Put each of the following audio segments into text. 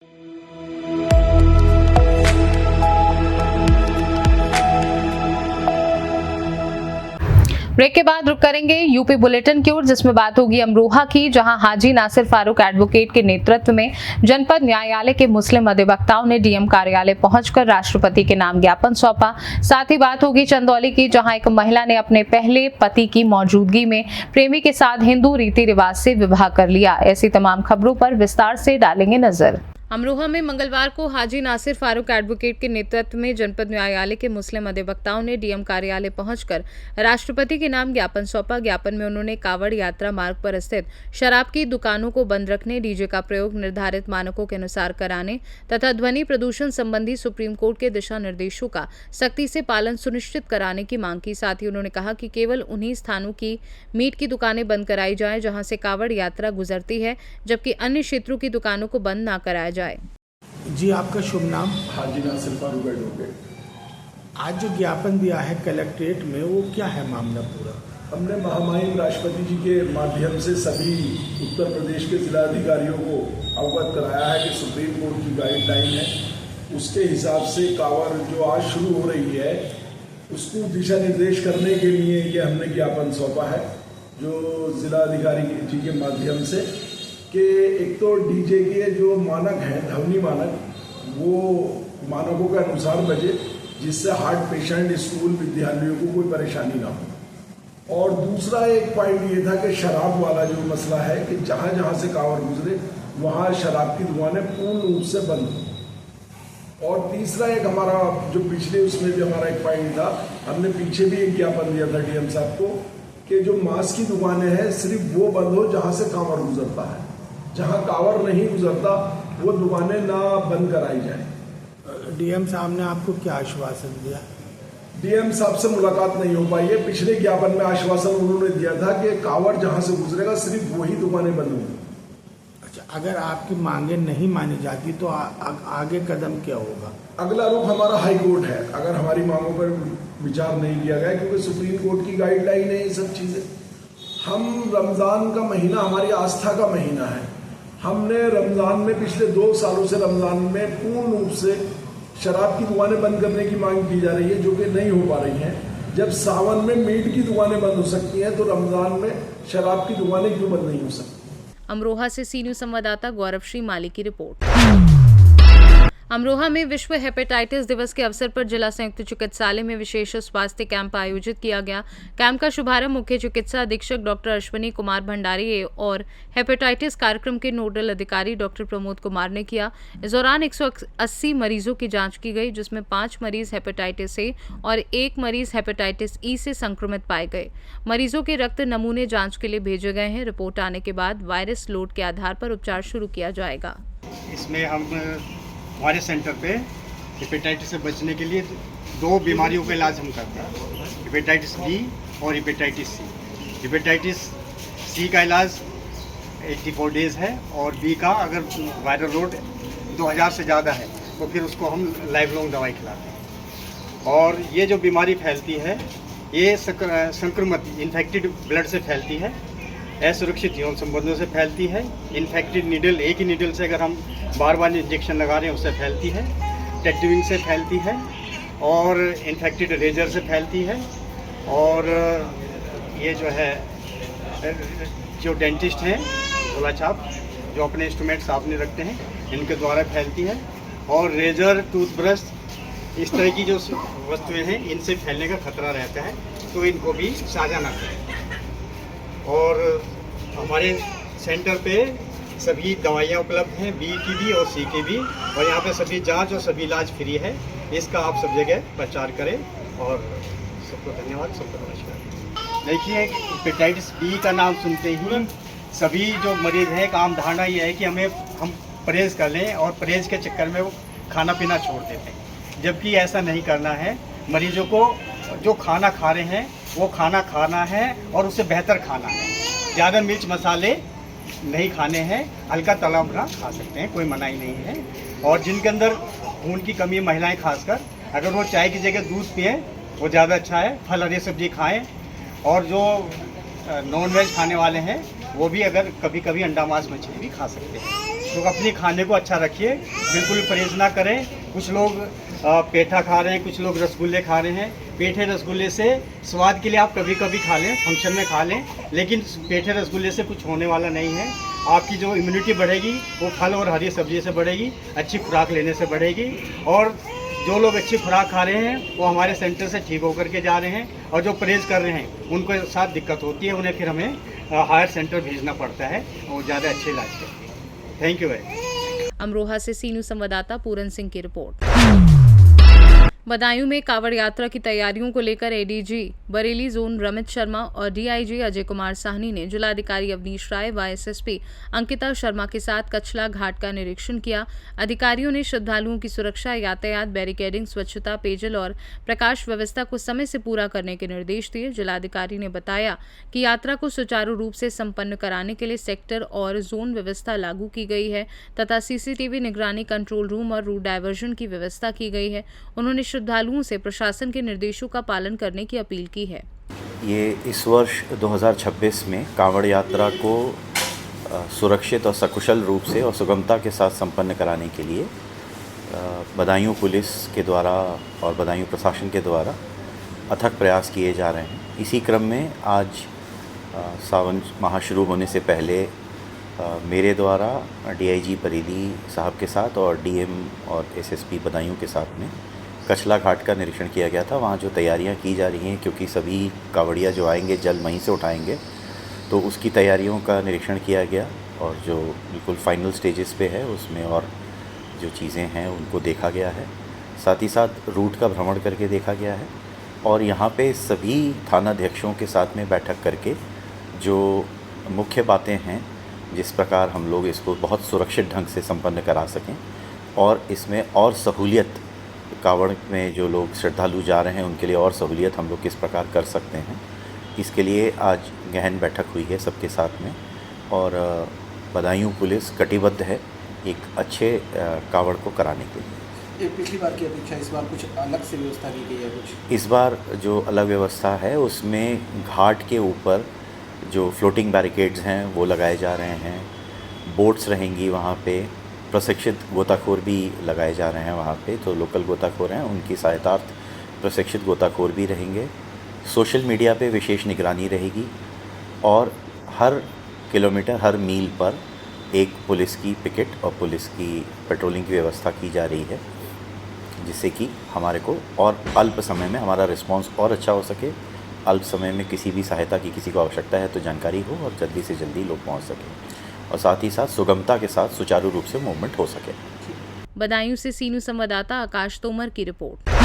Break के बाद रुक करेंगे यूपी बुलेटिन की ओर, जिसमें बात होगी अमरोहा की, जहां हाजी नासिर फारूक एडवोकेट के नेतृत्व में जनपद न्यायालय के मुस्लिम अधिवक्ताओं ने डीएम कार्यालय पहुंचकर राष्ट्रपति के नाम ज्ञापन सौंपा। साथ ही बात होगी चंदौली की, जहां एक महिला ने अपने पहले पति की मौजूदगी में प्रेमी के साथ हिंदू रीति रिवाज से विवाह कर लिया। ऐसी तमाम खबरों पर विस्तार से डालेंगे नजर। अमरोहा में मंगलवार को हाजी नासिर फारूक एडवोकेट के नेतृत्व में जनपद न्यायालय के मुस्लिम अधिवक्ताओं ने डीएम कार्यालय पहुंचकर राष्ट्रपति के नाम ज्ञापन सौंपा। ज्ञापन में उन्होंने कावड़ यात्रा मार्ग पर स्थित शराब की दुकानों को बंद रखने, डीजे का प्रयोग निर्धारित मानकों के अनुसार कराने तथा ध्वनि प्रदूषण संबंधी सुप्रीम कोर्ट के दिशा निर्देशों का सख्ती से पालन सुनिश्चित कराने की मांग की। साथ ही उन्होंने कहा कि केवल उन्हीं स्थानों की मीट की दुकानें बंद कराई जाए जहाँ से कावड़ यात्रा गुजरती है, जबकि अन्य क्षेत्रों की दुकानों को बंद न कराया जाए। जी, आपका शुभ नाम? हाजी नासिर फारूक एडवोकेट। आज जो ज्ञापन दिया है कलेक्ट्रेट में, वो क्या है मामला पूरा? हमने महामहिम राष्ट्रपति जी के माध्यम से सभी उत्तर प्रदेश के जिलाधिकारियों को अवगत कराया है कि सुप्रीम कोर्ट की गाइडलाइन है, उसके हिसाब से कांवड़ जो आज शुरू हो रही है उसको दिशा निर्देश करने के लिए ये हमने ज्ञापन सौंपा है, जो जिलाधिकारी जी के माध्यम से, कि एक तो डीजे के जो मानक हैं, ध्वनि मानक, वो मानकों के अनुसार बजे, जिससे हार्ट पेशेंट, स्कूल, विद्यालयों को कोई परेशानी ना हो। और दूसरा एक पॉइंट ये था कि शराब वाला जो मसला है कि जहाँ जहाँ से कांवड़ गुजरे वहाँ शराब की दुकानें पूर्ण रूप से बंद हो। और तीसरा एक हमारा जो पिछले उसमें भी हमारा एक पॉइंट था, हमने पीछे भी एक ज्ञापन दिया था डीएम साहब को कि जो मांस की दुकानें हैं सिर्फ वो बंद हो जहाँ से कांवड़ गुजरता है, जहाँ कांवड़ नहीं गुजरता वो दुकानें ना बंद कराई जाए। डीएम साहब ने आपको क्या आश्वासन दिया? डीएम साहब से मुलाकात नहीं हो पाई है। पिछले ज्ञापन में आश्वासन उन्होंने दिया था कि कांवड़ जहाँ से गुजरेगा सिर्फ वही दुकानें बंद होंगी। अच्छा, अगर आपकी मांगे नहीं मानी जाती तो आगे कदम क्या होगा? अगला रुख हमारा हाई कोर्ट है, अगर हमारी मांगों पर विचार नहीं किया गया, क्योंकि सुप्रीम कोर्ट की गाइडलाइन है ये सब चीज़ें। हम रमज़ान का महीना हमारी आस्था का महीना है। हमने रमज़ान में पिछले 2 सालों से रमज़ान में पूर्ण रूप से शराब की दुकानें बंद करने की मांग की जा रही है, जो कि नहीं हो पा रही हैं। जब सावन में मीट की दुकानें बंद हो सकती हैं, तो रमज़ान में शराब की दुकानें क्यों बंद नहीं हो सकती? अमरोहा से सी न्यूज़ संवाददाता गौरव श्री माली की रिपोर्ट। अमरोहा में विश्व हेपेटाइटिस दिवस के अवसर पर जिला संयुक्त चिकित्सालय में विशेष स्वास्थ्य कैंप आयोजित किया गया। कैंप का शुभारंभ मुख्य चिकित्सा अधीक्षक डॉक्टर अश्विनी कुमार भंडारी और हेपेटाइटिस कार्यक्रम के नोडल अधिकारी डॉक्टर प्रमोद कुमार ने किया। इस दौरान 180 मरीजों की जांच की गई, जिसमें 5 मरीज हेपेटाइटिस ए और 1 मरीज हेपेटाइटिस ई से संक्रमित पाए गए। मरीजों के रक्त नमूने जाँच के लिए भेजे गए हैं। रिपोर्ट आने के बाद वायरस लोड के आधार पर उपचार शुरू किया जाएगा। इसमें हम हमारे सेंटर पे हेपेटाइटिस से बचने के लिए 2 बीमारियों का इलाज हम करते हैं, हेपेटाइटिस बी और हेपेटाइटिस सी। हेपेटाइटिस सी का इलाज 84 डेज़ है और बी का अगर वायरल लोड 2000 से ज़्यादा है तो फिर उसको हम लाइफ लॉन्ग दवाई खिलाते हैं। और ये जो बीमारी फैलती है ये संक्रमित इन्फेक्टेड ब्लड से फैलती है, असुरक्षित यौन संबंधों से फैलती है, इन्फेक्टेड नीडल, एक ही नीडल से अगर हम बार बार इंजेक्शन लगा रहे हैं उससे फैलती है, टैटूइंग से फैलती है और इन्फेक्टेड रेजर से फैलती है। और ये जो है जो डेंटिस्ट हैं गोला छाप जो अपने इंस्ट्रूमेंट सामने रखते हैं इनके द्वारा फैलती है। और रेजर, टूथब्रश, इस तरह की जो वस्तुएं हैं इनसे फैलने का खतरा रहता है, तो इनको भी साझा ना करें। और हमारे सेंटर पे सभी दवाइयाँ उपलब्ध हैं, बी की भी और सी की भी, और यहाँ पे सभी जांच और सभी इलाज फ्री है। इसका आप सब जगह प्रचार करें और सबको धन्यवाद, सबको नमस्कार। देखिए, हेपेटाइटिस बी का नाम सुनते ही सभी जो मरीज़ हैं, एक आम धारणा ये है कि हम परहेज़ कर लें और परहेज़ के चक्कर में वो खाना पीना छोड़ देते हैं, जबकि ऐसा नहीं करना है। मरीजों को जो खाना खा रहे हैं वो खाना खाना है और उससे बेहतर खाना है। ज़्यादा मिर्च मसाले नहीं खाने हैं, हल्का तला भुना खा सकते हैं, कोई मनाही नहीं है। और जिनके अंदर खून की कमी, महिलाएं खासकर, अगर वो चाय की जगह दूध पिएं वो ज़्यादा अच्छा है। फल, हरी सब्जी खाएं। और जो नॉन वेज खाने वाले हैं वो भी अगर कभी कभी अंडा मांस मछली भी खा सकते हैं। तो अपने खाने को अच्छा रखिए, बिल्कुल परहेज ना करें। कुछ लोग पेठा खा रहे हैं, कुछ लोग रसगुल्ले खा रहे हैं। पेठे रसगुल्ले से स्वाद के लिए आप कभी कभी खा लें, फंक्शन में खा लें, लेकिन पेठे रसगुल्ले से कुछ होने वाला नहीं है। आपकी जो इम्यूनिटी बढ़ेगी वो फल और हरी सब्जी से बढ़ेगी, अच्छी खुराक लेने से बढ़ेगी। और जो लोग अच्छी खुराक खा रहे हैं वो हमारे सेंटर से ठीक होकर के जा रहे हैं, और जो परहेज कर रहे हैं उनको साथ दिक्कत होती है, उन्हें फिर हमें हायर सेंटर भेजना पड़ता है और ज़्यादा अच्छे इलाज करते हैं। Thank you very. अमरोहा से सी न्यूज़ संवाददाता पूरन सिंह की रिपोर्ट। बदायूं में कांवड़ यात्रा की तैयारियों को लेकर एडीजी बरेली जोन रमित शर्मा और डीआईजी अजय कुमार साहनी ने जिलाधिकारी अवनीश राय व एसएसपी अंकिता शर्मा के साथ कछला घाट का निरीक्षण किया। अधिकारियों ने श्रद्धालुओं की सुरक्षा, यातायात, बैरिकेडिंग, स्वच्छता, पेयजल और प्रकाश व्यवस्था को समय से पूरा करने के निर्देश दिए। जिलाधिकारी ने बताया कि यात्रा को सुचारू रूप से संपन्न कराने के लिए सेक्टर और जोन व्यवस्था लागू की गई है तथा सीसीटीवी निगरानी, कंट्रोल रूम और रूट डायवर्जन की व्यवस्था की गई है। उन्होंने श्रद्धालुओं से प्रशासन के निर्देशों का पालन करने की अपील की है। ये इस वर्ष 2026 में कांवड़ यात्रा को सुरक्षित और सकुशल रूप से और सुगमता के साथ संपन्न कराने के लिए बदायूं पुलिस के द्वारा और बदायूं प्रशासन के द्वारा अथक प्रयास किए जा रहे हैं। इसी क्रम में आज सावन माह शुरू होने से पहले मेरे द्वारा डीआईजी बरेली साहब के साथ और डीएम और एसएसपी बदायूं के साथ में कछला घाट का निरीक्षण किया गया था। वहाँ जो तैयारियाँ की जा रही हैं, क्योंकि सभी कांवड़िया जो आएंगे जल वहीं से उठाएंगे, तो उसकी तैयारियों का निरीक्षण किया गया और जो बिल्कुल फाइनल स्टेजेस पे है उसमें और जो चीज़ें हैं उनको देखा गया है। साथ ही साथ रूट का भ्रमण करके देखा गया है और यहाँ पे सभी थानाध्यक्षों के साथ में बैठक करके जो मुख्य बातें हैं, जिस प्रकार हम लोग इसको बहुत सुरक्षित ढंग से संपन्न करा सकें और इसमें और सहूलियत, कांवड़ में जो लोग श्रद्धालु जा रहे हैं उनके लिए और सहूलियत हम लोग किस प्रकार कर सकते हैं, इसके लिए आज गहन बैठक हुई है सबके साथ में। और बदायूं पुलिस कटिबद्ध है एक अच्छे कांवड़ को कराने के लिए। ये पिछली बार की अपेक्षा इस बार कुछ अलग से व्यवस्था की गई है? कुछ इस बार जो अलग व्यवस्था है उसमें घाट के ऊपर जो फ्लोटिंग बैरिकेड्स हैं वो लगाए जा रहे हैं, बोट्स रहेंगी वहाँ पे, प्रशिक्षित गोताखोर भी लगाए जा रहे हैं वहाँ पे, तो लोकल गोताखोर हैं उनकी सहायतार्थ प्रशिक्षित गोताखोर भी रहेंगे। सोशल मीडिया पे विशेष निगरानी रहेगी और हर किलोमीटर, हर मील पर एक पुलिस की पिकेट और पुलिस की पेट्रोलिंग की व्यवस्था की जा रही है, जिससे कि हमारे को और अल्प समय में हमारा रिस्पांस और अच्छा हो सके। अल्प समय में किसी भी सहायता की किसी को आवश्यकता है तो जानकारी हो और जल्दी से जल्दी लोग पहुँच सकें और साथ ही साथ सुगमता के साथ सुचारू रूप से मूवमेंट हो सके। बदायूं से सी न्यूज़ संवाददाता आकाश तोमर की रिपोर्ट।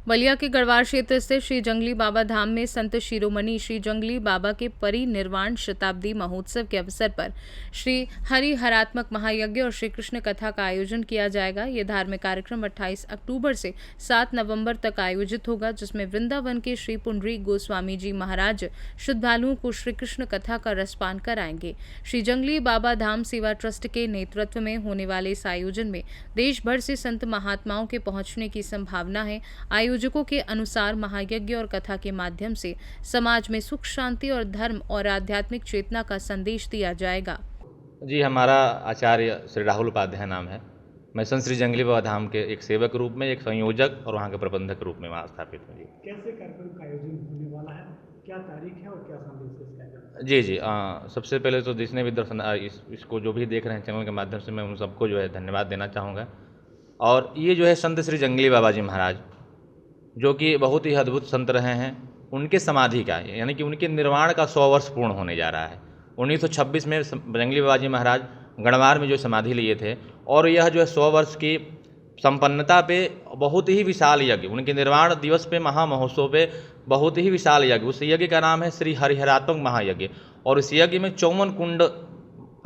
बलिया के गढ़वाल क्षेत्र स्थित श्री जंगली बाबा धाम में संत शिरोमणि श्री जंगली बाबा के परिनिर्वाण शताब्दी महोत्सव के अवसर पर श्री हरिहरात्मक महायज्ञ और श्री कृष्ण कथा का आयोजन किया जाएगा। ये धार्मिक कार्यक्रम 28 अक्टूबर से 7 नवंबर तक आयोजित होगा, जिसमें वृंदावन के श्री पुंडरीक गोस्वामी जी महाराज श्रद्धालुओं को श्री कृष्ण कथा का रसपान कराएंगे। श्री जंगली बाबा धाम सेवा ट्रस्ट के नेतृत्व में होने वाले इस आयोजन में देश भर से संत महात्माओं के पहुंचने की संभावना है। आयोजकों के अनुसार महायज्ञ और कथा के माध्यम से समाज में सुख, शांति और धर्म और आध्यात्मिक चेतना का संदेश दिया जाएगा। जी, हमारा आचार्य श्री राहुल उपाध्याय नाम है। मैं संत श्री जंगली बाबा धाम के एक सेवक रूप में, एक संयोजक और वहाँ के प्रबंधक रूप में वहाँ स्थापित हूँ। जी, कैसे कार्यक्रम का आयोजन होने वाला है, क्या तारीख है और क्या संदेश है इसका? जी, सबसे पहले तो जिसने भी दर्शन इसको जो भी देख रहे हैं चैनल के माध्यम से, मैं उन सबको जो है धन्यवाद देना चाहूँगा। और ये जो है संत श्री जंगली बाबा जी महाराज, जो कि बहुत ही अद्भुत संत रहे हैं, उनके समाधि का यानी कि उनके निर्वाण का 100 वर्ष पूर्ण होने जा रहा है। 1926 में जंगली बाबा जी महाराज गणवार में जो समाधि लिए थे और यह जो है 100 वर्ष की संपन्नता पे बहुत ही विशाल यज्ञ, उनके निर्वाण दिवस पे महामहोत्सव पे बहुत ही विशाल यज्ञ, उस यज्ञ का नाम है श्री हरिहरात्मक महायज्ञ। और इस यज्ञ में 54 कुंड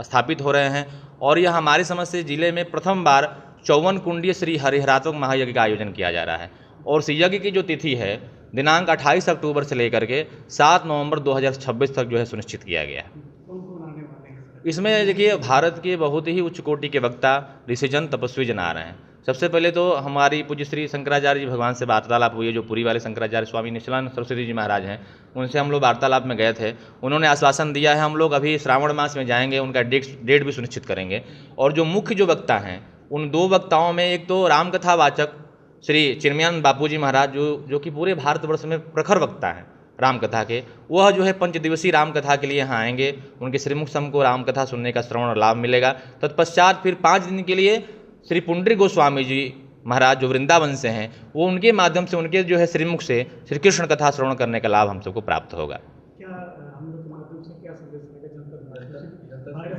स्थापित हो रहे हैं और यह हमारे समझ से जिले में प्रथम बार 54 कुंडीय श्री हरिहरात्मक महायज्ञ का आयोजन किया जा रहा है। और इस यज्ञ की जो तिथि है दिनांक 28 अक्टूबर से लेकर के 7 नवंबर 2026 तक जो है सुनिश्चित किया गया है। इसमें देखिए भारत के बहुत ही उच्च कोटि के वक्ता ऋषिजन तपस्वी जन आ रहे हैं। सबसे पहले तो हमारी पूज्य श्री शंकराचार्य जी भगवान से वार्तालाप हुई है, जो पुरी वाले शंकराचार्य स्वामी निश्चलानंद सरस्वती जी महाराज हैं, उनसे हम लोग वार्तालाप में गए थे। उन्होंने आश्वासन दिया है हम लोग अभी श्रावण मास में जाएंगे, उनका डेट भी सुनिश्चित करेंगे। और जो मुख्य जो वक्ता हैं उन 2 वक्ताओं में एक तो रामकथा वाचक श्री चिन्मयानंद बापू जी महाराज जो कि पूरे भारतवर्ष में प्रखर वक्ता हैं रामकथा के, वह जो है 5 दिवसीय रामकथा के लिए यहाँ आएंगे। उनके श्रीमुख से हमको रामकथा सुनने का श्रवण और लाभ मिलेगा। तत्पश्चात फिर 5 दिन के लिए श्री पुंडरी गोस्वामी जी महाराज जो वृंदावन से हैं, वो उनके माध्यम से उनके जो है श्रीमुख से श्री कृष्ण कथा श्रवण करने का लाभ हम सबको प्राप्त होगा। क्या हम लोग के माध्यम से क्या संदेश मिलेगा जनपद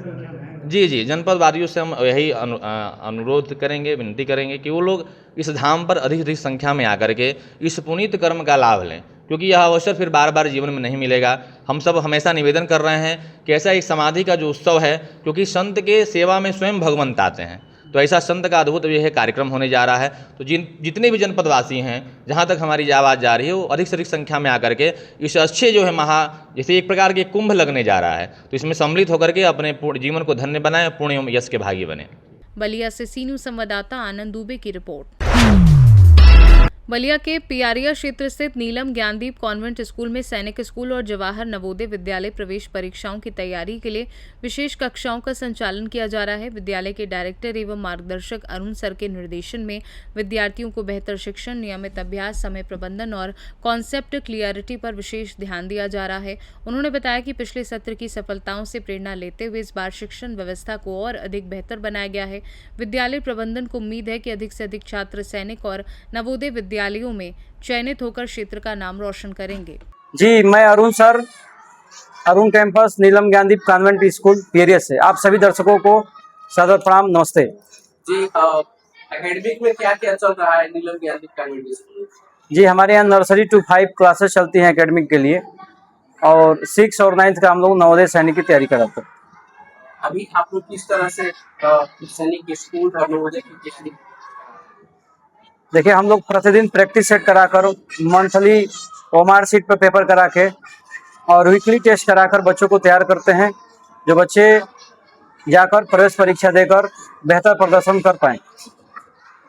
संख्या में? जी, जनपद वासियों से हम यही अनुरोध करेंगे, विनती करेंगे कि वो लोग इस धाम पर अधिक अधिक संख्या में आकर के इस पुनीत कर्म का लाभ लें, क्योंकि यह अवसर फिर बार बार जीवन में नहीं मिलेगा। हम सब हमेशा निवेदन कर रहे हैं कि ऐसा एक समाधि का जो उत्सव है, क्योंकि संत के सेवा में स्वयं भगवंत आते हैं, तो ऐसा संत का अद्भुत यह कार्यक्रम होने जा रहा है। तो जितने भी जनपदवासी हैं, जहाँ तक हमारी आवाज़ जा रही है, वो अधिक से अधिक संख्या में आकर के इस अच्छे जो है जैसे एक प्रकार के कुंभ लगने जा रहा है, तो इसमें सम्मिलित होकर के अपने जीवन को धन्य बनाएं, पुण्य एवं यश के भागी बने। बलिया से सी न्यूज़ संवाददाता आनंद दुबे की रिपोर्ट। बलिया के पियारिया क्षेत्र स्थित नीलम ज्ञानदीप कॉन्वेंट स्कूल में सैनिक स्कूल और जवाहर नवोदय विद्यालय प्रवेश परीक्षाओं की तैयारी के लिए विशेष कक्षाओं का संचालन किया जा रहा है। विद्यालय के डायरेक्टर एवं मार्गदर्शक अरुण सर के निर्देशन में विद्यार्थियों को बेहतर शिक्षण, नियमित अभ्यास, समय प्रबंधन और कॉन्सेप्ट क्लियरिटी पर विशेष ध्यान दिया जा रहा है। उन्होंने बताया कि पिछले सत्र की सफलताओं से प्रेरणा लेते हुए इस बार शिक्षण व्यवस्था को और अधिक बेहतर बनाया गया है। विद्यालय प्रबंधन को उम्मीद है कि अधिक से अधिक छात्र सैनिक और नवोदय विद्यालयों में चयनित होकर क्षेत्र का नाम रोशन करेंगे। जी, मैं अरुण सर, अरुण कैंपस नीलम ज्ञानदीप कॉन्वेंट स्कूल पियरिया से आप सभी दर्शकों को सादर प्रणाम, नमस्ते जी। एकेडमिक में क्या क्या चल रहा है नीलम ज्ञानदीप कॉन्वेंट स्कूल? जी, हमारे यहाँ नर्सरी टू 5 क्लासेस चलती हैं एकेडमिक के लिए, और 6 और 9th का हम लोग नवोदय सैनिक की तैयारी कराते हैं। अभी आप लोग किस तरह से सैनिक के स्कूल और नवोदय की तैयारी? देखिए, हम लोग प्रतिदिन प्रैक्टिस सेट कराकर, मंथली ओमार सीट पर पेपर करा के और वीकली टेस्ट कराकर बच्चों को तैयार करते हैं, जो बच्चे जाकर प्रवेश परीक्षा देकर बेहतर प्रदर्शन कर पाएं।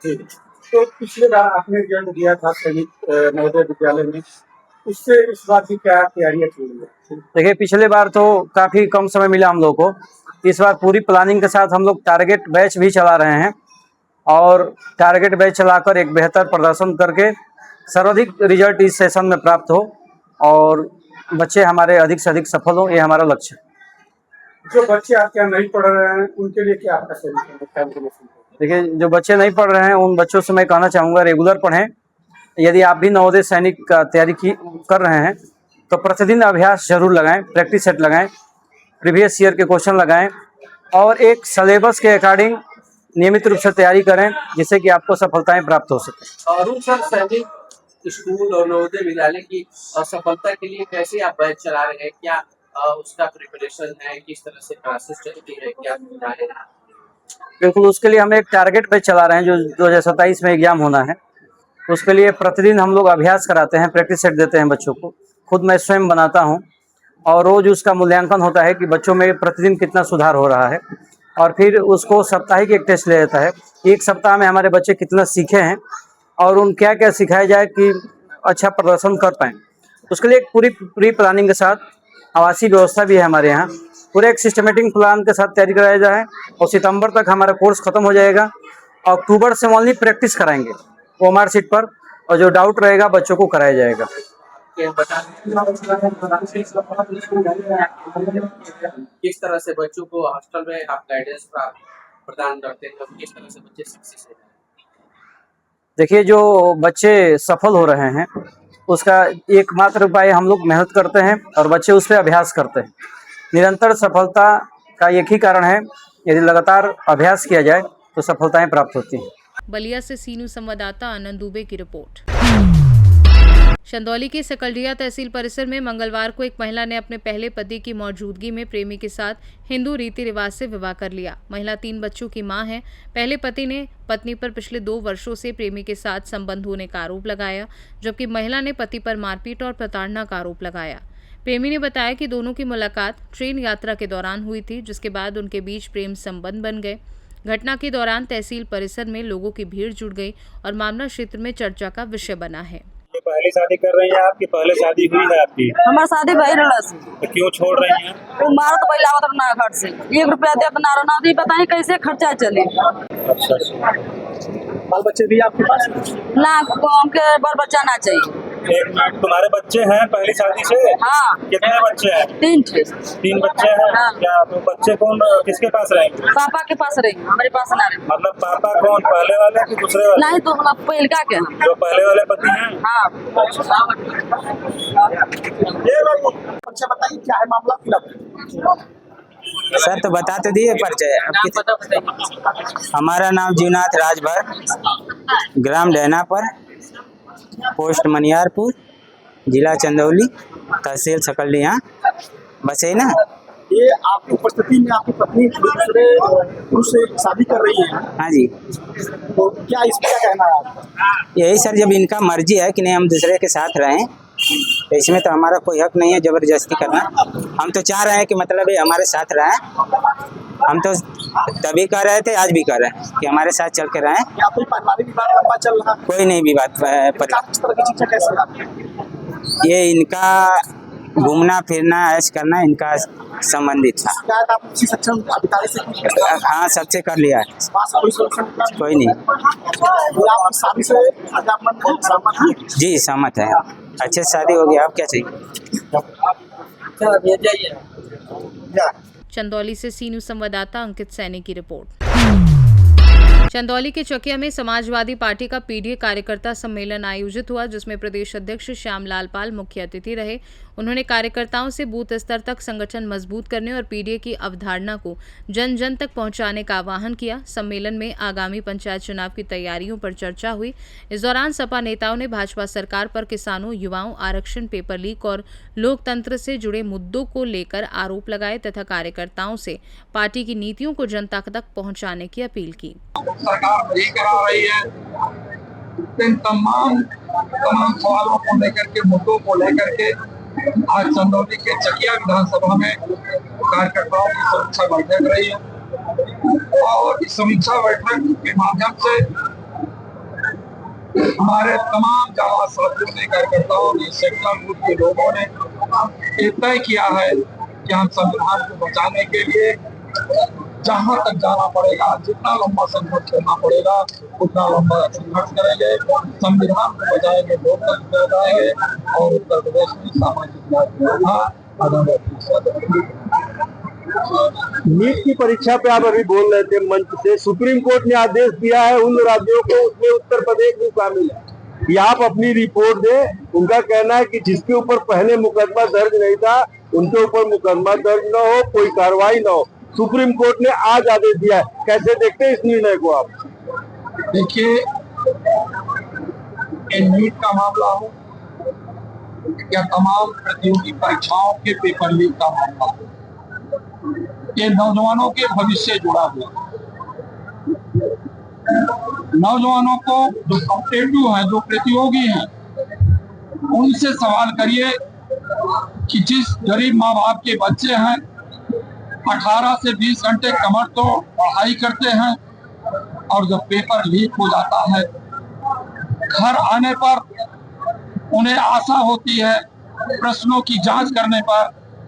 तो पिछले बार आपने रिजल्ट दिया था सैनिक नवोदय विद्यालय में, उससे इस बार की क्या तैयारियां चल रही है? देखिए, पिछले बार तो काफ़ी कम समय मिला हम लोग को। इस बार पूरी प्लानिंग के साथ हम लोग टारगेट बैच भी चला रहे हैं, और टारगेट बैच चलाकर एक बेहतर प्रदर्शन करके सर्वाधिक रिजल्ट इस सेशन में प्राप्त हो और बच्चे हमारे अधिक से अधिक सफल हों, ये हमारा लक्ष्य है। जो बच्चे आपके यहाँ नहीं पढ़ रहे हैं उनके लिए क्या आपका सजेशन है? देखिए, जो बच्चे नहीं पढ़ रहे हैं उन बच्चों से मैं कहना चाहूँगा रेगुलर पढ़ें। यदि आप भी नवोदय सैनिक का तैयारी कर रहे हैं तो प्रतिदिन अभ्यास जरूर लगाएं, प्रैक्टिस सेट लगाएं, प्रीवियस ईयर के क्वेश्चन लगाएं और एक सिलेबस के अकॉर्डिंग नियमित रूप से तैयारी करें, जिससे कि आपको सफलताएं प्राप्त हो सके। अरुण सर, सैनिक स्कूल और नवोदय विद्यालय की सफलता के लिए कैसे आप बैच चला रहे हैं? क्या उसका प्रिपरेशन है? किस तरह से क्लासेस चलती है? क्या सुविधाएं? बिल्कुल, उसके लिए हम एक टारगेट बैच चला रहे हैं जो 2027 में एग्जाम होना है। उसके लिए प्रतिदिन हम लोग अभ्यास कराते हैं, प्रैक्टिस सेट देते हैं बच्चों को। खुद मैं स्वयं बनाता हूं और रोज उसका मूल्यांकन होता है कि बच्चों में प्रतिदिन कितना सुधार हो रहा है, और फिर उसको साप्ताहिक एक टेस्ट ले जाता है। एक सप्ताह में हमारे बच्चे कितना सीखे हैं और उन क्या क्या सिखाया जाए कि अच्छा प्रदर्शन कर पाएँ। उसके लिए एक पूरी प्री प्लानिंग के साथ आवासीय व्यवस्था भी है हमारे यहाँ। पूरे एक सिस्टमेटिक प्लान के साथ तैयारी कराया जाए और सितंबर तक हमारा कोर्स खत्म हो जाएगा। अक्टूबर से ओनली प्रैक्टिस कराएंगे ओमार सीट पर, और जो डाउट रहेगा बच्चों को कराया जाएगा। किस तरह से बच्चों को हॉस्टल में आप गाइडेंस प्रदान करते हैं? किस तरह से बच्चे सक्सेस होते हैं? देखिए, जो बच्चे सफल हो रहे हैं उसका एकमात्र उपाय हम लोग मेहनत करते हैं और बच्चे उस पर अभ्यास करते हैं। निरंतर सफलता का एक ही कारण है, यदि लगातार अभ्यास किया जाए तो सफलताएं प्राप्त होती हैं। बलिया से सी न्यूज़ संवाददाता आनंद दुबे की रिपोर्ट। चंदौली के सकलडिया तहसील परिसर में मंगलवार को एक महिला ने अपने पहले पति की मौजूदगी में प्रेमी के साथ हिंदू रीति रिवाज से विवाह कर लिया। महिला 3 बच्चों की मां है। पहले पति ने पत्नी पर पिछले 2 वर्षों से प्रेमी के साथ संबंध होने का आरोप लगाया, जबकि महिला ने पति पर मारपीट और प्रताड़ना का आरोप लगाया। प्रेमी ने बताया कि दोनों की मुलाकात ट्रेन यात्रा के दौरान हुई थी, जिसके बाद उनके बीच प्रेम संबंध बन गए। घटना के दौरान तहसील परिसर में लोगों की भीड़ जुट गई और मामला क्षेत्र में चर्चा का विषय बना है। पहली शादी कर रही हैं आपकी? पहले शादी हुई है आपकी? हमारी शादी भई रलस। तो क्यों छोड़ रही हैं? वो मारो तो पहले आवत ना घर से 1 रुपया दे अपना ना दी, पता नहीं कैसे खर्चा चले। अच्छा। बाल बच्चे भी आपके पास? ना हमके बाल बच्चा ना चाहिए। एक मिनट, तुम्हारे बच्चे हैं पहली शादी से? हाँ। कितने बच्चे हैं? 3 बच्चे हैं। हाँ। क्या तो बच्चे कौन किसके पास रहेंगे? पापा के पास रहेंगे, हमारे पास ना रहे। मतलब पापा कौन, पहले वाले कि दूसरे वाले? नहीं, तो हम पहलका के हैं। जो पहले वाले पति हैं? हाँ। अच्छा बताइए क्या है मामला फिलहाल? सर तो बता तो दिए परिचय। हमारा नाम जीवनाथ राजभर, ग्राम डैनापर, पोस्ट मनियारपुर, जिला चंदौली, तहसील सकलिया, बस है ना। ये आपकी उपस्थिति में आपकी पत्नी दूसरे पुरुष से शादी कर रही है? हाँ जी। तो क्या इसमें क्या कहना है आपका? यही सर, जब इनका मर्जी है कि नहीं हम दूसरे के साथ रहें, तो इसमें तो हमारा कोई हक नहीं है जबरदस्ती करना। हम तो चाह रहे हैं कि मतलब ये हमारे साथ रहें। हम तो तभी कर रहे थे, आज भी कर रहे हैं कि हमारे साथ चल के रहें। क्या कोई पारिवारिक विवाद लंबा चल रहा है? कोई नहीं विवाद किस तरह की चीजें कैसे है? ये इनका घूमना फिरना ऐश करना इनका संबंधित था। क्या आप किसी सक्षम अधिकारी से? हाँ, सबसे कर लिया है। कोई सॉल्यूशन? कोई नहीं। आप शादी से सहमत हैं? जी सहमत है, अच्छे से शादी हो गया। आप क्या चाहिए? चंदौली से सी न्यूज संवाददाता अंकित सैनी की रिपोर्ट। चंदौली के चकिया में समाजवादी पार्टी का पीडीए कार्यकर्ता सम्मेलन आयोजित हुआ, जिसमें प्रदेश अध्यक्ष श्यामलाल पाल मुख्य अतिथि रहे। उन्होंने कार्यकर्ताओं से बूथ स्तर तक संगठन मजबूत करने और पीडीए की अवधारणा को जन जन तक पहुंचाने का आह्वान किया। सम्मेलन में आगामी पंचायत चुनाव की तैयारियों पर चर्चा हुई। इस दौरान सपा नेताओं ने भाजपा सरकार पर किसानों, युवाओं, आरक्षण, पेपर लीक और लोकतंत्र से जुड़े मुद्दों को लेकर आरोप लगाए तथा कार्यकर्ताओं से पार्टी की नीतियों को जनता तक पहुंचाने की अपील की। सरकार नहीं करा रही है, इन तमाम सवालों को लेकर के, मुद्दों को लेकर के आज चंदौली के चकिया विधानसभा में कार्यकर्ताओं की समीक्षा बैठक रही है और इस समीक्षा बैठक के माध्यम से हमारे तमाम जावा साथियों ने, कार्यकर्ताओं ने, सेक्टर ग्रुप के लोगों ने ये तय किया है कि हम संविधान को बचाने के लिए जहां तक जाना पड़ेगा, जितना लंबा संघर्ष करना पड़ेगा उतना लंबा संघर्ष करेंगे, संविधान को बचाएंगे, लोकतंत्र बचाएंगे और उत्तर प्रदेश में सामाजिक नीट की परीक्षा पे आप अभी बोल रहे थे मंच से, सुप्रीम कोर्ट ने आदेश दिया है उन राज्यों को, उसमें उत्तर प्रदेश भी शामिल है कि आप अपनी रिपोर्ट दें। उनका कहना है कि जिसके ऊपर पहले मुकदमा दर्ज नहीं था उनके ऊपर मुकदमा दर्ज न हो, कोई कार्रवाई न हो। सुप्रीम कोर्ट ने आज आदेश दिया है, कैसे देखते हैं इस निर्णय को आप? देखिए, नीट का मामला हो या तमाम प्रतियोगी परीक्षाओं के पेपर लीक का मामला हो, ये नौजवानों के भविष्य से जुड़ा हुआ। नौजवानों को जो कॉम्पिटिटिव हैं, जो प्रतियोगी हैं, उनसे सवाल करिए कि जिस गरीब माँ बाप के बच्चे हैं 18 से 20 घंटे कमर तो पढ़ाई करते हैं और जब पेपर लीक हो जाता है, घर आने पर उन्हें आशा होती है प्रश्नों की जांच करने पर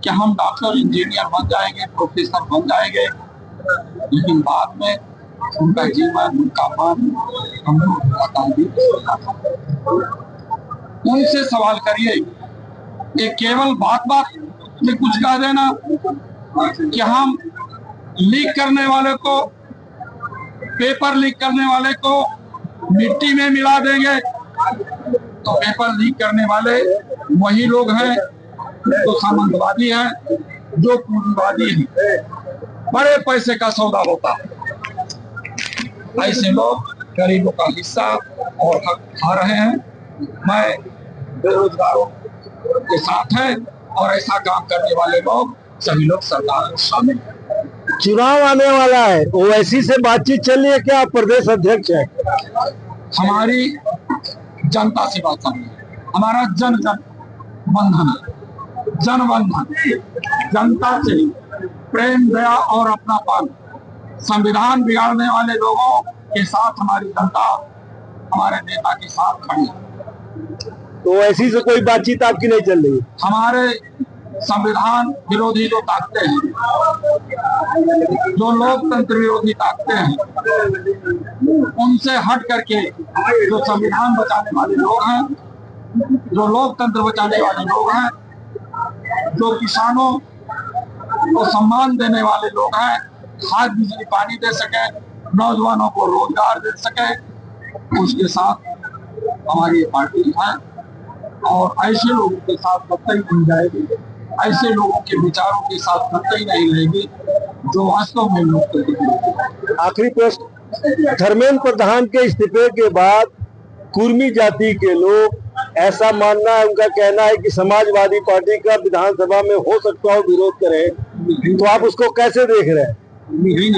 कि हम डॉक्टर, इंजीनियर बन जाएंगे, प्रोफेसर बन जाएंगे, लेकिन बाद में उनका जीवन, उनका मन हम उनसे सवाल करिए। ये केवल बात में कुछ कह देना कि हम लीक करने वाले को, पेपर लीक करने वाले को मिट्टी में मिला देंगे, तो पेपर लीक करने वाले वही लोग हैं जो सामंतवादी हैं, जो पूंजीवादी हैं, बड़े पैसे का सौदा होता है। ऐसे लोग गरीबों का हिस्सा और हक खा रहे हैं। मैं बेरोजगारों के साथ है और ऐसा काम करने वाले लोग सभी लोग सरकार में शामिल हैं। चुनाव आने वाला है, ओवैसी से बातचीत चल रही है क्या? आप प्रदेश अध्यक्ष हैं। हमारी जनता से बात करनी है, हमारा जन जन बंधन है। जनबंधन, जनता से प्रेम, दया और अपनापन, संविधान बिगाड़ने वाले लोगों के साथ हमारी जनता हमारे नेता के साथ खड़ी है। तो ऐसी से कोई बातचीत आपकी नहीं चल रही? हमारे संविधान विरोधी जो ताकतें हैं, जो लोकतंत्र विरोधी ताकतें हैं, उनसे हट करके जो संविधान बचाने वाले लोग हैं, जो लोकतंत्र बचाने वाले लोग हैं, जो किसानों को सम्मान देने वाले लोग हैं, खाद बिजली पानी दे सके, नौजवानों को रोजगार दे सके, उसके साथ हमारी पार्टी है। और ऐसे लोगों के साथ कतई नहीं जाएगी, ऐसे लोगों के विचारों के साथ कतई नहीं रहेगी जो वास्तव में लोकतंत्र। आखिरी प्रश्न, धर्मेंद्र प्रधान के इस्तीफे के बाद कुर्मी जाति के लोग, ऐसा मानना है, उनका कहना है कि समाजवादी पार्टी का विधानसभा में हो सकता हो विरोध करे, तो आप उसको कैसे देख रहे हैं?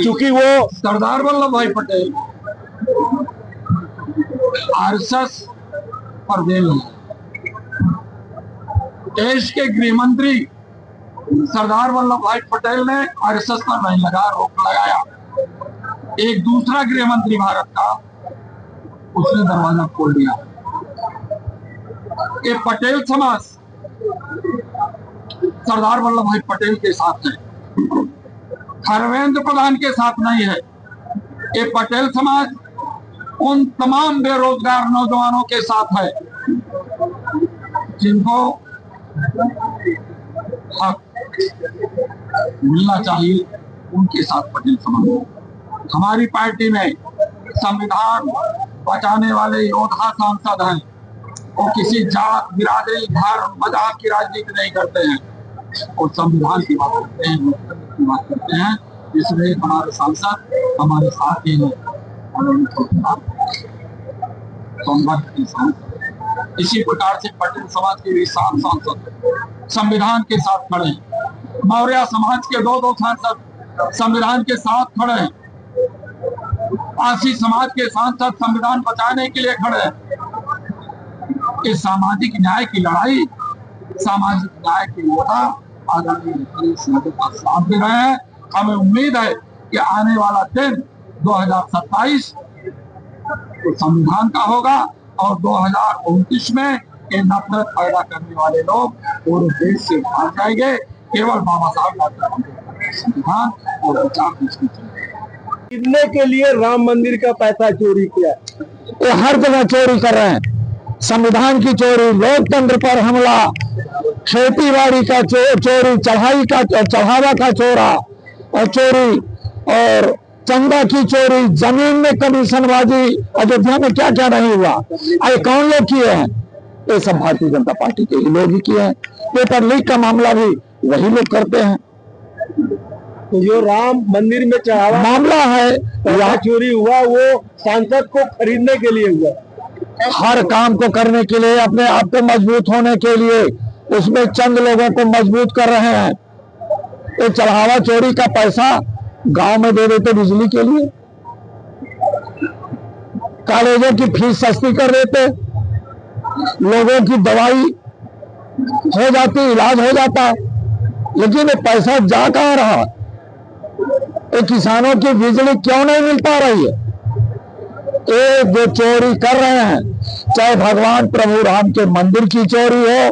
क्योंकि वो सरदार वल्लभ भाई पटेल आरएसएस पर देल है। देश के गृह मंत्री सरदार वल्लभ भाई पटेल ने आरएसएस पर नहीं रोक लगाया। एक दूसरा गृह मंत्री भारत का, उसने दरवाजा खोल दिया। ये पटेल समाज सरदार वल्लभ भाई पटेल के साथ है, धर्मेंद्र प्रधान के साथ नहीं है। ये पटेल समाज उन तमाम बेरोजगार नौजवानों के साथ है जिनको हक मिलना चाहिए, उनके साथ पटेल समाज। हमारी पार्टी में संविधान बचाने वाले योद्धा सांसद हैं। वो किसी जात, बिरादरी, धर्म, मजहब की राजनीति नहीं करते हैं, वो संविधान की बात करते हैं, लोकतंत्र की बात करते हैं। इसलिए हमारे सांसद हमारे साथ ही हैं। इसी प्रकार से पटेल समाज के भी 7 सांसद संविधान के साथ खड़े हैं। मौर्य समाज के 2 सांसद संविधान के साथ खड़े हैं। पारसी समाज के सांसद संविधान बचाने के लिए खड़े हैं। इस सामाजिक न्याय की लड़ाई, सामाजिक न्याय के योद्धा आदरणीय का साथ दे रहे हैं। हमें उम्मीद है कि आने वाला दिन 2027 तो संविधान का होगा और 2029 में ये नफरत पैदा करने वाले लोग पूरे देश से भाग जाएंगे। केवल बाबा साहब डॉक्टर अम्बेडकर का संविधान और विचार खरीदने के लिए राम मंदिर का पैसा चोरी किया, वो हर जगह चोरी कर रहे हैं। संविधान की चोरी, लोकतंत्र पर हमला, खेती बाड़ी का चोरी, चढ़ावा का चोरा और चोरी, और चंदा की चोरी, जमीन में कमीशनबाजी। अयोध्या में क्या क्या नहीं हुआ, अरे कौन लोग किए हैं? ये सब भारतीय जनता पार्टी के ही लोग ही किए हैं। पेपर लीक का मामला भी वही लोग करते हैं। तो जो राम मंदिर में चढ़ावा मामला है, यहाँ चोरी हुआ, वो सांसद को खरीदने के लिए हुआ। हर काम को करने के लिए, अपने आप को मजबूत होने के लिए, उसमें चंद लोगों को मजबूत कर रहे हैं। ये चढ़ावा चोरी का पैसा गांव में दे देते बिजली के लिए, कॉलेजों की फीस सस्ती कर देते, लोगों की दवाई हो जाती, इलाज हो जाता। लेकिन ये पैसा जा कहाँ रहा? ये किसानों की बिजली क्यों नहीं मिल पा रही है? ये जो चोरी कर रहे हैं, चाहे भगवान प्रभु राम के मंदिर की चोरी हो,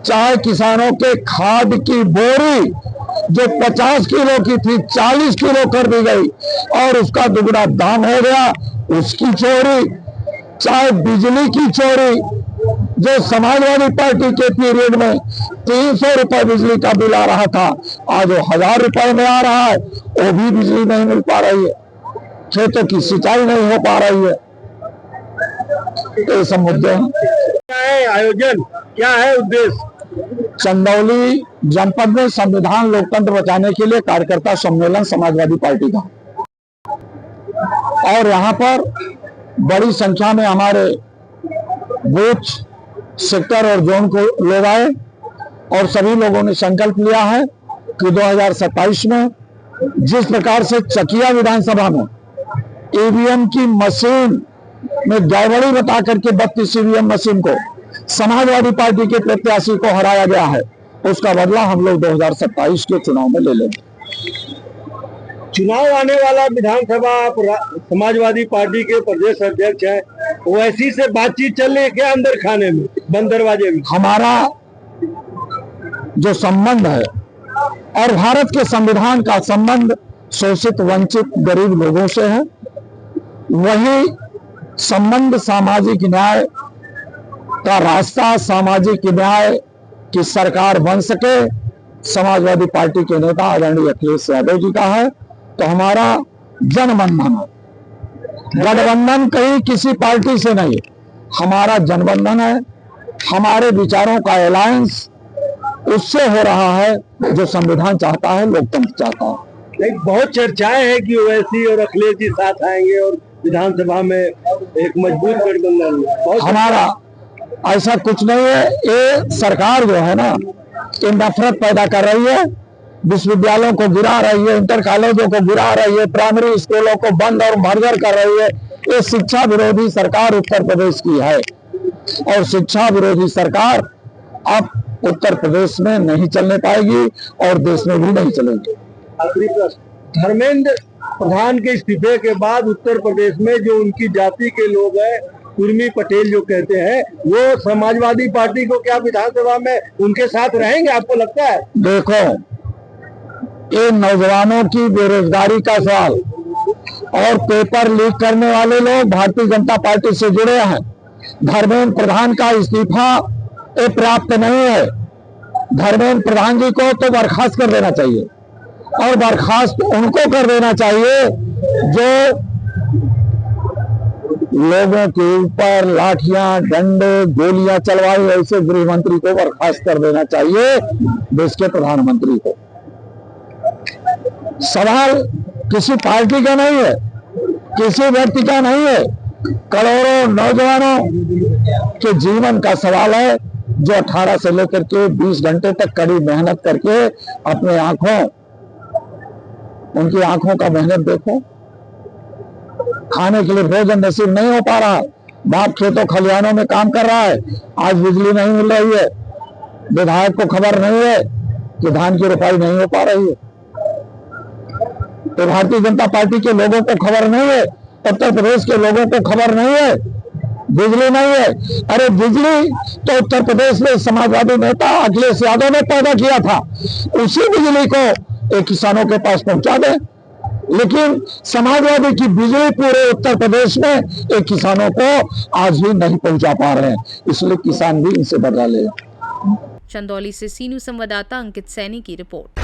चाहे किसानों के खाद की बोरी जो 50 किलो की थी 40 किलो कर दी गई और उसका दुगना दाम हो गया, उसकी चोरी, चाहे बिजली की चोरी, जो समाजवादी पार्टी के पीरियड में 300 रुपए बिजली का बिल आ रहा था, आज वो 1000 रुपए में आ रहा है, वो भी बिजली नहीं मिल पा रही है, खेतों की सिंचाई नहीं हो पा रही है। ये सब मुद्दे हैं। क्या है आयोजन, क्या है उद्देश्य? चंदौली जनपद में संविधान लोकतंत्र बचाने के लिए कार्यकर्ता सम्मेलन समाजवादी पार्टी का, और यहाँ पर बड़ी संख्या में हमारे बूथ, सेक्टर और जोन को लोग आए और सभी लोगों ने संकल्प लिया है कि 2027 में जिस प्रकार से चकिया विधानसभा में ईवीएम की मशीन में गड़बड़ी बता करके 32 ईवीएम मशीन को समाजवादी पार्टी के प्रत्याशी को हराया गया है, उसका बदला हम लोग 2027 के चुनाव में ले लेंगे। चुनाव आने वाला विधानसभा, आप समाजवादी पार्टी के प्रदेश अध्यक्ष हैं, ओवैसी से बातचीत चल रही है क्या अंदर खाने में, बंद दरवाजे में? हमारा जो संबंध है और भारत के संविधान का संबंध शोषित वंचित गरीब लोगों से है, वही संबंध सामाजिक न्याय का रास्ता, सामाजिक न्याय की सरकार बन सके, समाजवादी पार्टी के नेता आदरणीय अखिलेश यादव जी का है। तो हमारा जनबंधन है, गठबंधन कहीं किसी पार्टी से नहीं, हमारा जनबंधन है। हमारे विचारों का अलायंस उससे हो रहा है जो संविधान चाहता है, लोकतंत्र चाहता है। बहुत चर्चाएं हैं कि ओवैसी और अखिलेश जी साथ आएंगे और विधानसभा में एक मजबूत गठबंधन। हमारा ऐसा कुछ नहीं है। ये सरकार जो है ना, ये नफरत पैदा कर रही है, विश्वविद्यालयों को गिरा रही है, इंटर कॉलेजों को गिरा रही है, प्राइमरी स्कूलों को बंद और मर्जर कर रही है। ये शिक्षा विरोधी सरकार उत्तर प्रदेश की है और शिक्षा विरोधी सरकार अब उत्तर प्रदेश में नहीं चलने पाएगी और देश में भी नहीं चलेगी। आखिरी प्रश्न, धर्मेंद्र प्रधान के इस्तीफे के बाद उत्तर प्रदेश में जो उनकी जाति के लोग हैं, उर्मी पटेल जो कहते हैं, वो समाजवादी पार्टी को क्या विधानसभा में उनके साथ रहेंगे, आपको लगता है? देखो, ये नौजवानों की बेरोजगारी का सवाल और पेपर लीक करने वाले लोग भारतीय जनता पार्टी से जुड़े हैं। धर्मेंद्र प्रधान का इस्तीफा ये पर्याप्त नहीं है। धर्मेंद्र प्रधान जी को तो बर्खास्त कर देना चाहिए और बर्खास्त उनको कर देना चाहिए जो लोगों के ऊपर लाठियां, डंडे, गोलियां चलवाए। ऐसे गृह मंत्री को बर्खास्त कर देना चाहिए, देश के प्रधानमंत्री को। सवाल किसी पार्टी का नहीं है, किसी व्यक्ति का नहीं है, करोड़ों नौजवानों के जीवन का सवाल है जो 18 से लेकर के 20 घंटे तक कड़ी मेहनत करके अपने उनकी आंखों का मेहनत देखो, खाने के लिए भोजन नसीब नहीं हो पा रहा। बाप खेतों खलिहानों में काम कर रहा है, आज बिजली नहीं मिल रही है, विधायक को खबर नहीं है कि धान की रोपाई नहीं हो पा रही है, तो भारतीय जनता पार्टी के लोगों को खबर नहीं है, उत्तर प्रदेश के लोगों को खबर नहीं है, बिजली नहीं है। अरे बिजली तो उत्तर प्रदेश में समाजवादी नेता अखिलेश यादव ने पैदा किया था, उसी बिजली को एक किसानों के पास पहुंचा दे। लेकिन समाजवादी की बिजली पूरे उत्तर प्रदेश में एक किसानों को आज भी नहीं पहुंचा पा रहे हैं, इसलिए किसान भी इनसे बदला ले। चंदौली से सी न्यूज़ संवाददाता अंकित सैनी की रिपोर्ट।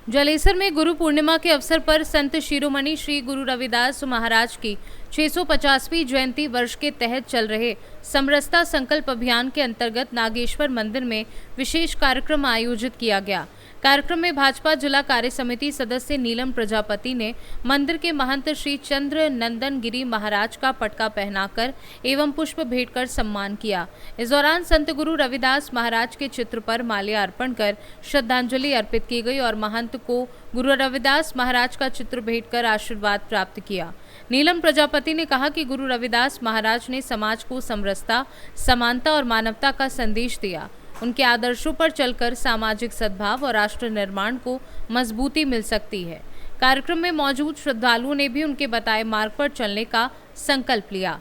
जलेसर में गुरु पूर्णिमा के अवसर पर संत शिरोमणि श्री गुरु रविदास महाराज की 650वीं जयंती वर्ष के तहत चल रहे समरसता संकल्प अभियान के अंतर्गत नागेश्वर मंदिर में विशेष कार्यक्रम आयोजित किया गया। कार्यक्रम में भाजपा जिला कार्य समिति सदस्य नीलम प्रजापति ने मंदिर के महंत श्री चंद्र नंदन गिरी महाराज का पटका पहनाकर एवं पुष्प भेंट कर सम्मान किया। इस दौरान संत गुरु रविदास महाराज के चित्र पर माल्या अर्पण कर श्रद्धांजलि अर्पित की गई और महंत को गुरु रविदास महाराज का चित्र भेंट कर आशीर्वाद प्राप्त किया। नीलम प्रजापति ने कहा कि गुरु रविदास महाराज ने समाज को समरसता, समानता और मानवता का संदेश दिया। उनके आदर्शों पर चलकर सामाजिक सद्भाव और राष्ट्र निर्माण को मजबूती मिल सकती है। कार्यक्रम में मौजूद श्रद्धालुओं ने भी उनके बताए मार्ग पर चलने का संकल्प लिया।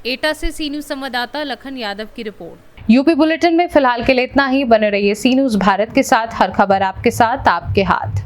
एटा से सी न्यूज़ संवाददाता लखन यादव की रिपोर्ट। यूपी बुलेटिन में फिलहाल के लिए इतना ही। बने रहिए सी न्यूज़ भारत के साथ, हर खबर आपके साथ, आपके हाथ।